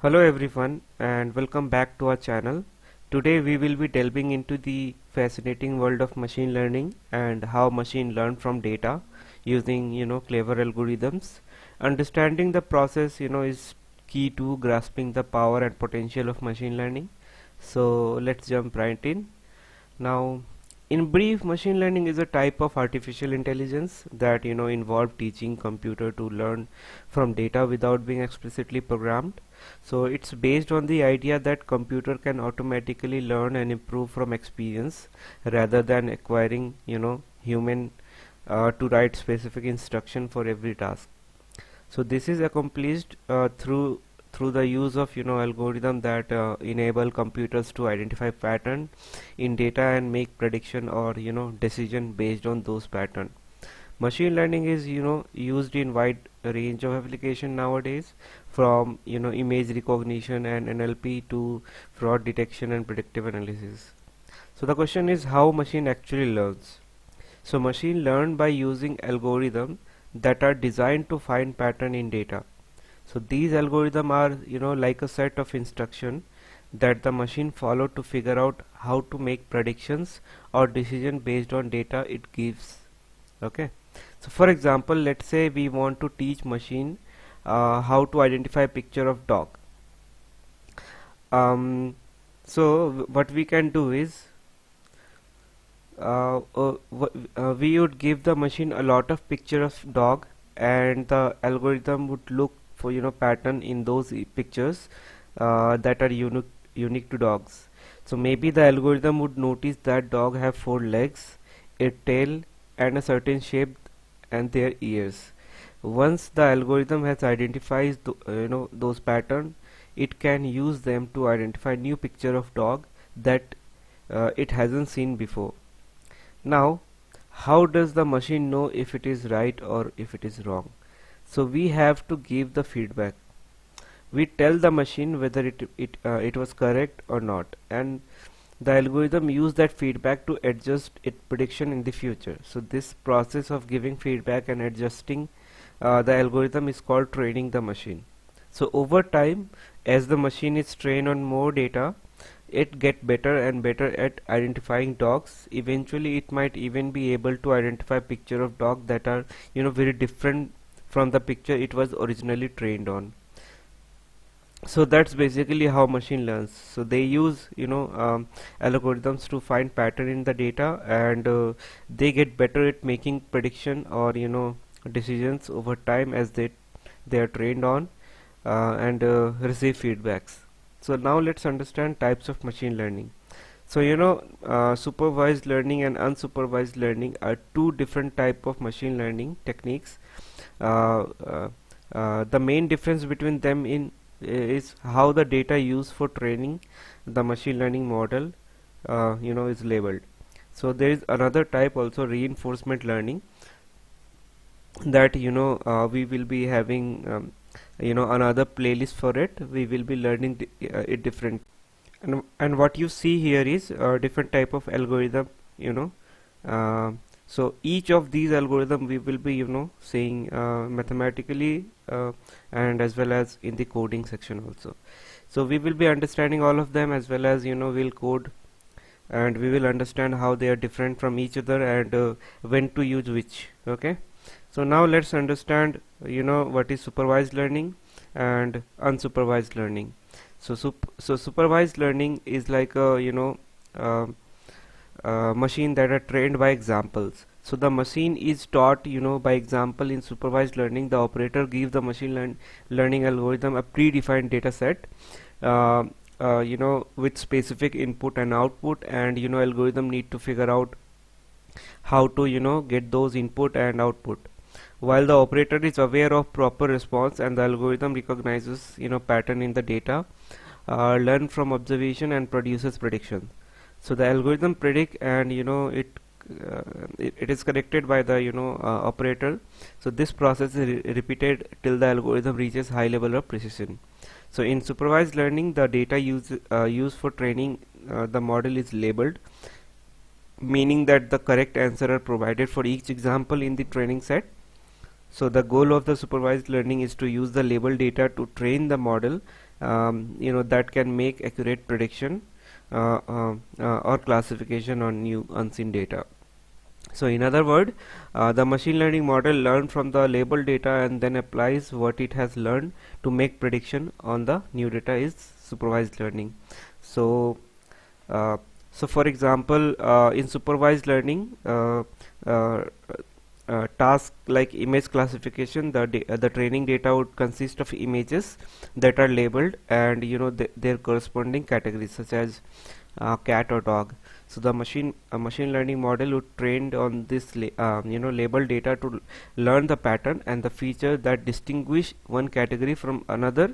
Hello everyone and welcome back to our channel. Today we will be delving into the fascinating world of machine learning and how machine learn from data using clever algorithms. Understanding the process is key to grasping the power and potential of machine learning. So let's jump right in. Now, in brief, machine learning is a type of artificial intelligence that involve teaching computer to learn from data without being explicitly programmed. So it's based on the idea that computer can automatically learn and improve from experience rather than acquiring human to write specific instruction for every task. So this is accomplished through the use of algorithm that enable computers to identify pattern in data and make prediction or decision based on those pattern. Machine learning is used in wide range of application nowadays, from image recognition and NLP to fraud detection and predictive analysis. So the question is how machine actually learns. So machine learn by using algorithm that are designed to find pattern in data. So these algorithms are like a set of instruction that the machine follow to figure out how to make predictions or decision based on data it gives. Okay, so for example, let's say we want to teach machine how to identify picture of dog. So what we can do is we would give the machine a lot of picture of dog, and the algorithm would look for pattern in those pictures that are unique to dogs. So maybe the algorithm would notice that dog have 4 legs, a tail and a certain shape and their ears. Once the algorithm has identified those patterns, it can use them to identify new picture of dog that it hasn't seen before. Now, how does the machine know if it is right or if it is wrong? So we have to give the feedback. We tell the machine whether it was correct or not, and the algorithm use that feedback to adjust its prediction in the future. So this process of giving feedback and adjusting the algorithm is called training the machine. So over time, as the machine is trained on more data, it get better and better at identifying dogs. Eventually it might even be able to identify picture of dog that are very different from the picture it was originally trained on. So that's basically how machine learns. So they use algorithms to find pattern in the data, and they get better at making prediction or decisions over time as they are trained on and receive feedbacks. So now let's understand types of machine learning. So supervised learning and unsupervised learning are two different type of machine learning techniques. Uh, the main difference between them is how the data used for training the machine learning model is labeled. So there is another type also, reinforcement learning, that we will be having another playlist for it. We will be learning it different, and what you see here is different type of algorithm. Uh, so each of these algorithm we will be saying mathematically and as well as in the coding section also. So we will be understanding all of them, as well as we'll code, and we will understand how they are different from each other and when to use which. Okay, so now let's understand what is supervised learning and unsupervised learning. So supervised learning is like a uh, machine that are trained by examples. So the machine is taught by example. In supervised learning, the operator gives the machine learning algorithm a predefined data set uh, with specific input and output, and algorithm need to figure out how to get those input and output, while the operator is aware of proper response, and the algorithm recognizes pattern in the data, learn from observation and produces prediction. So the algorithm predict, and it is corrected by the operator. So this process is repeated till the algorithm reaches high level of precision. So in supervised learning, the data used for training the model is labeled, meaning that the correct answer are provided for each example in the training set. So the goal of the supervised learning is to use the labeled data to train the model that can make accurate prediction or classification on new unseen data. So in other words, the machine learning model learns from the labeled data and then applies what it has learned to make prediction on the new data is supervised learning. So for example, in supervised learning, uh, tasks like image classification, the training data would consist of images that are labeled and their corresponding categories such as cat or dog. So the machine learning model would trained on this labeled data to learn the pattern and the feature that distinguish one category from another.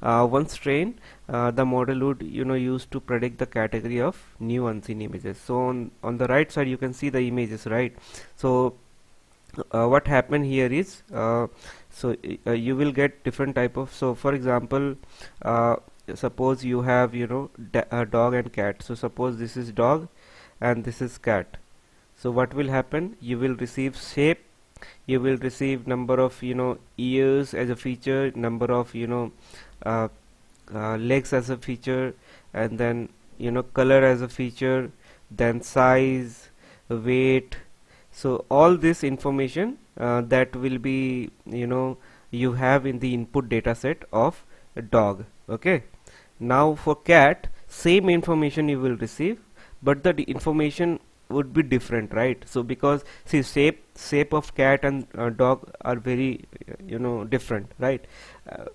Once trained, the model would use to predict the category of new unseen images. So on the right side you can see the images, right? So what happened here is you will get different type of, so for example, suppose you have a dog and cat. So suppose this is dog and this is cat. So what will happen, you will receive shape, you will receive number of ears as a feature, number of legs as a feature, and then color as a feature, then size, weight. So all this information that will be you have in the input data set of a dog. Okay, now for cat, same information you will receive, but the information would be different, right? So because see, shape of cat and dog are very different, right?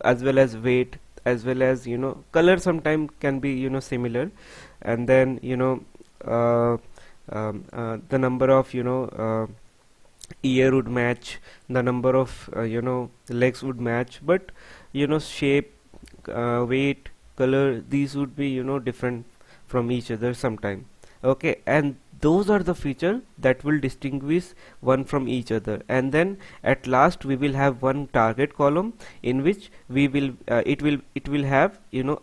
As well as weight, as well as color sometimes can be similar, and then the number of ear would match, the number of legs would match, but shape, weight, color, these would be different from each other sometime. Okay, and those are the features that will distinguish one from each other. And then at last we will have one target column in which we will it will have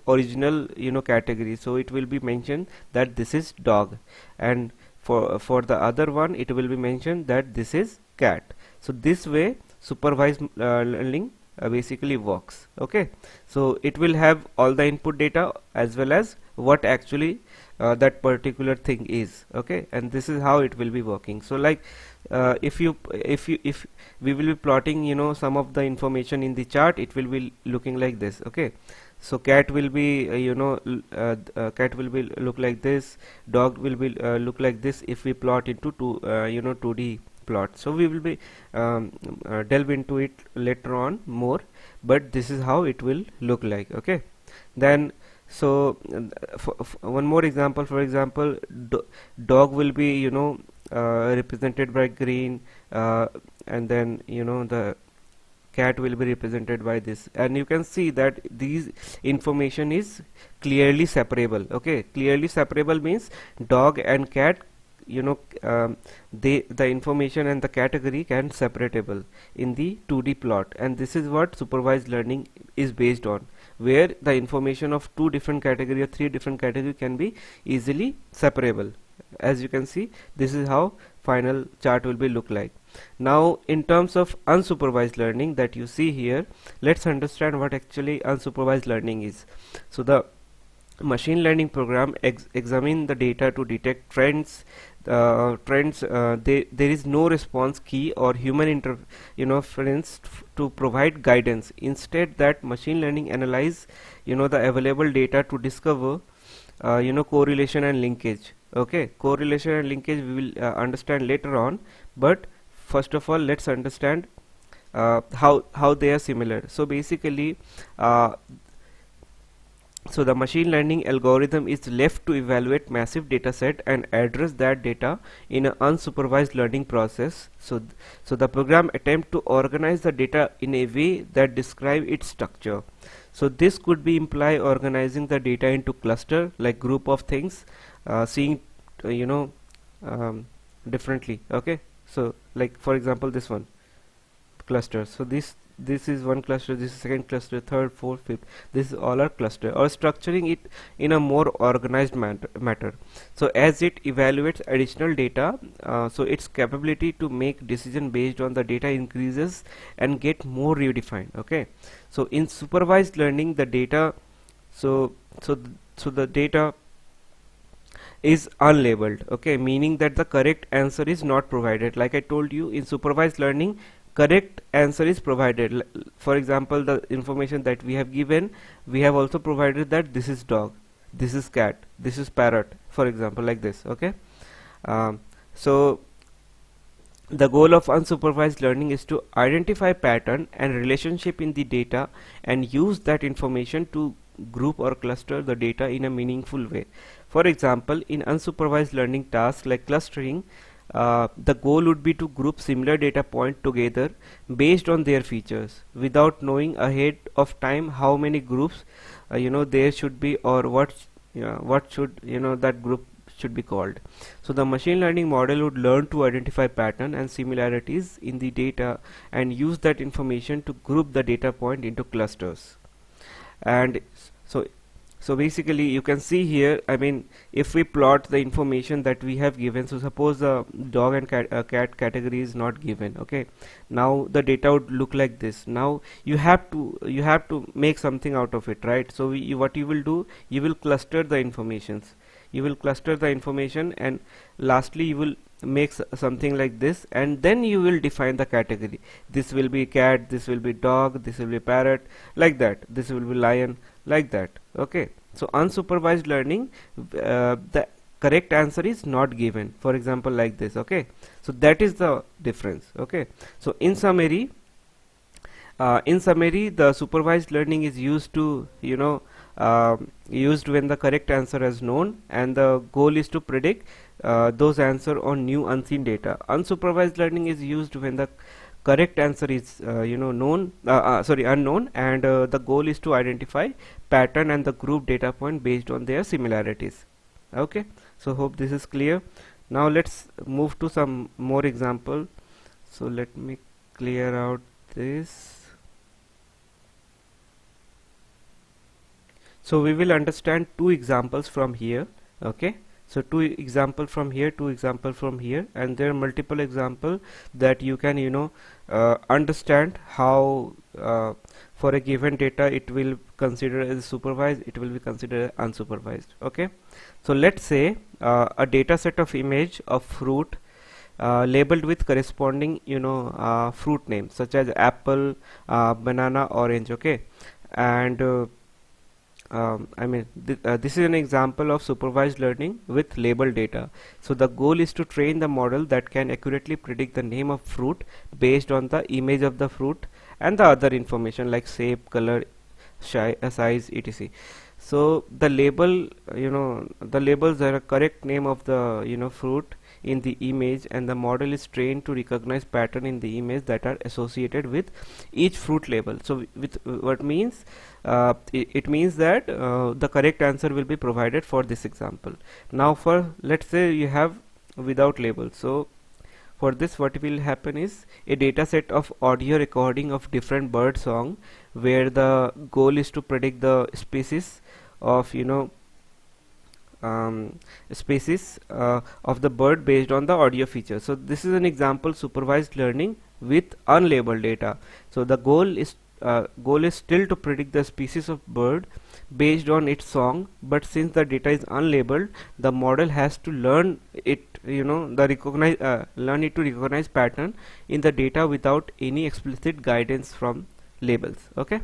original category. So it will be mentioned that this is dog, and for the other one it will be mentioned that this is cat. So this way supervised learning basically works. Okay, so it will have all the input data as well as what actually that particular thing is. Okay, and this is how it will be working. So like if we will be plotting some of the information in the chart, it will be looking like this. Okay, so cat will be cat will be look like this, dog will be look like this if we plot into 2D plot. So we will be delve into it later on more, but this is how it will look like. Okay, then so one more example, for example, dog will be represented by green, and then the cat will be represented by this, and you can see that these information is clearly separable. Okay, clearly separable means dog and cat, the information and the category can separatable in the 2D plot, and this is what supervised learning is based on, where the information of two different category or three different category can be easily separable. As you can see, this is how final chart will be look like. Now in terms of unsupervised learning that you see here, let's understand what actually unsupervised learning is. So the machine learning program examine the data to detect trends. There is no response key or human interference to provide guidance. Instead, that machine learning analyze the available data to discover correlation and linkage. Okay, correlation and linkage we will understand later on, but first of all let's understand how they are similar. So basically so the machine learning algorithm is left to evaluate massive data set and address that data in an unsupervised learning process. So the program attempt to organize the data in a way that describe its structure. So this could be imply organizing the data into cluster, like group of things, seeing differently. Okay, so like for example this one cluster. So this is one cluster, this is second cluster, third, fourth, fifth. This is all are cluster, or structuring it in a more organized matter. So as it evaluates additional data, so its capability to make decision based on the data increases and get more redefined. Okay, so in supervised learning the data So so the data is unlabeled, okay, meaning that the correct answer is not provided. Like I told you, in supervised learning, correct answer is provided. For example, the information that we have given, we have also provided that this is dog, this is cat, this is parrot, for example, like this, okay. So the goal of unsupervised learning is to identify pattern and relationship in the data and use that information to group or cluster the data in a meaningful way. For example, in unsupervised learning tasks like clustering, the goal would be to group similar data points together based on their features without knowing ahead of time how many groups there should be, or what should that group should be called. So the machine learning model would learn to identify pattern and similarities in the data and use that information to group the data point into clusters. And so basically you can see here, I mean, if we plot the information that we have given, so suppose the dog and cat category is not given, okay, now the data would look like this. Now you have to make something out of it, right? So what you will do, you will cluster the informations, and lastly you will make something like this, and then you will define the category. This will be cat, this will be dog, this will be parrot, like that, this will be lion, like that, okay. So unsupervised learning, the correct answer is not given, for example, like this, okay. So that is the difference, okay. So in summary, the supervised learning is used to used when the correct answer is known, and the goal is to predict those answer on new unseen data. Unsupervised learning is used when the correct answer is unknown, and the goal is to identify pattern and the group data point based on their similarities, okay. So hope this is clear. Now let's move to some more example. So let me clear out this. So we will understand two examples from here, okay. So two example from here, and there are multiple example that you can understand how for a given data it will consider as supervised, it will be considered unsupervised, okay. So let's say a data set of image of fruit labeled with corresponding fruit names such as apple, banana, orange, okay. And this is an example of supervised learning with labeled data. So the goal is to train the model that can accurately predict the name of fruit based on the image of the fruit and the other information like shape, color, size, etc. So the labels are a correct name of the fruit in the image, and the model is trained to recognize pattern in the image that are associated with each fruit label. So with what means it means that the correct answer will be provided for this example. Now for let's say you have without label. So for this what will happen is a data set of audio recording of different bird song, where the goal is to predict the species of of the bird based on the audio feature. So this is an example supervised learning with unlabeled data. So the goal is still to predict the species of bird based on its song, but since the data is unlabeled, the model has to learn it to recognize pattern in the data without any explicit guidance from labels, okay.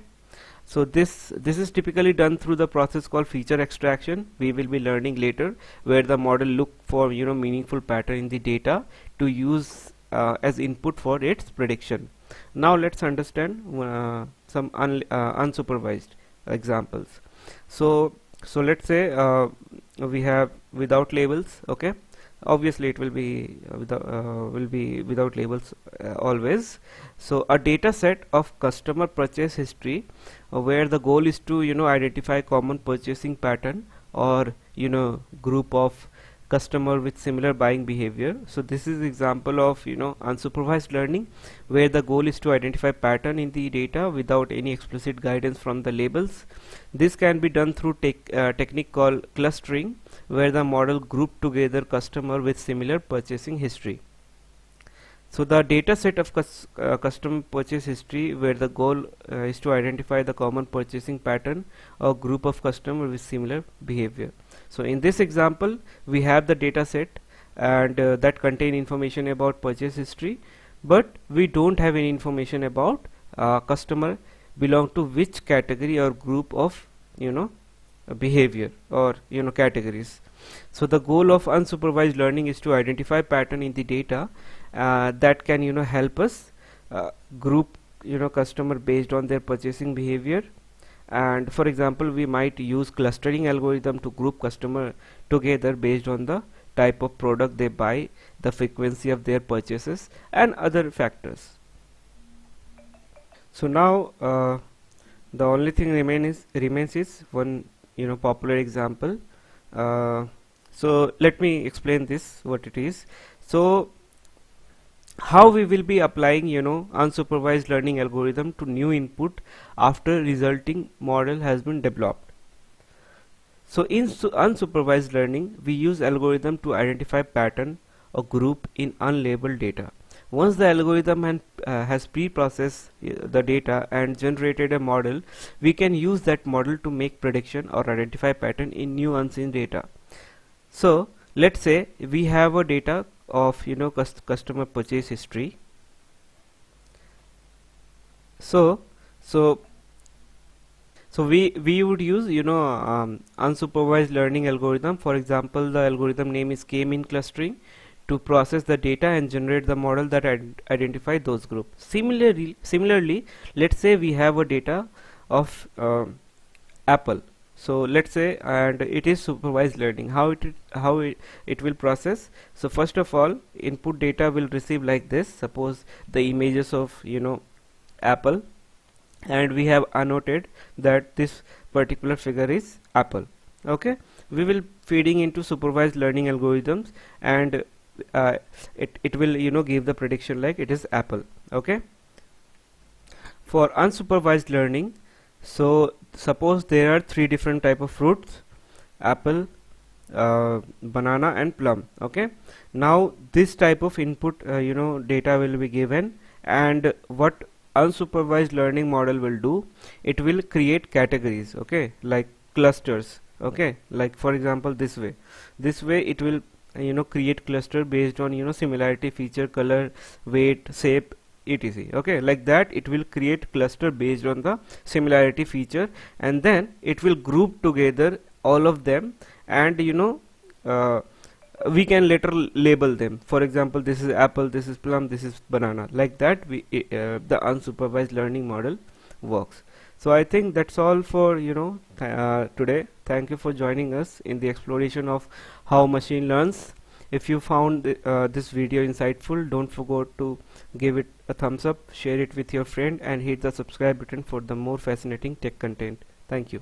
So this is typically done through the process called feature extraction. We will be learning later, where the model look for meaningful pattern in the data to use as input for its prediction. Now let's understand some unsupervised examples. So let's say we have without labels, okay. Obviously it will be without labels always. So a data set of customer purchase history, where the goal is to identify common purchasing pattern or group of customer with similar buying behavior. So this is example of unsupervised learning, where the goal is to identify pattern in the data without any explicit guidance from the labels. This can be done through technique called clustering, where the model group together customer with similar purchasing history. So the data set of customer purchase history, where the goal is to identify the common purchasing pattern or group of customers with similar behavior. So in this example, we have the data set and that contain information about purchase history, but we don't have any information about customer belong to which category or group of behavior or categories. So the goal of unsupervised learning is to identify pattern in the data that can help us group customer based on their purchasing behavior. And for example, we might use clustering algorithm to group customer together based on the type of product they buy, the frequency of their purchases, and other factors. So now the only thing remains is one popular example. So let me explain this what it is. So how we will be applying unsupervised learning algorithm to new input after resulting model has been developed. So in unsupervised learning, we use algorithm to identify pattern or group in unlabeled data. Once the algorithm has pre-processed the data and generated a model, we can use that model to make prediction or identify pattern in new unseen data. So let's say we have a data of customer purchase history. So we would use unsupervised learning algorithm. For example, the algorithm name is k-mean clustering, to process the data and generate the model that identify those groups. Similarly, let's say we have a data of Apple. So let's say, and it is supervised learning. How it will process? So first of all, input data will receive like this. Suppose the images of Apple, and we have annotated that this particular figure is Apple. Okay, we will feeding into supervised learning algorithms, and it will give the prediction like it is Apple. Okay, for unsupervised learning, so suppose there are three different type of fruits: apple, banana, and plum. Okay, now this type of input data will be given, and what unsupervised learning model will do, it will create categories, okay, like clusters. Okay, like for example, this way it will create cluster based on similarity, feature, color, weight, shape, etc. Okay, like that it will create cluster based on the similarity, feature, and then it will group together all of them, and we can later label them. For example, this is apple, this is plum, this is banana. Like that the unsupervised learning model works. So I think that's all for today. Thank you for joining us in the exploration of how machine learns. If you found this video insightful, don't forget to give it a thumbs up, share it with your friend, and hit the subscribe button for the more fascinating tech content. Thank you.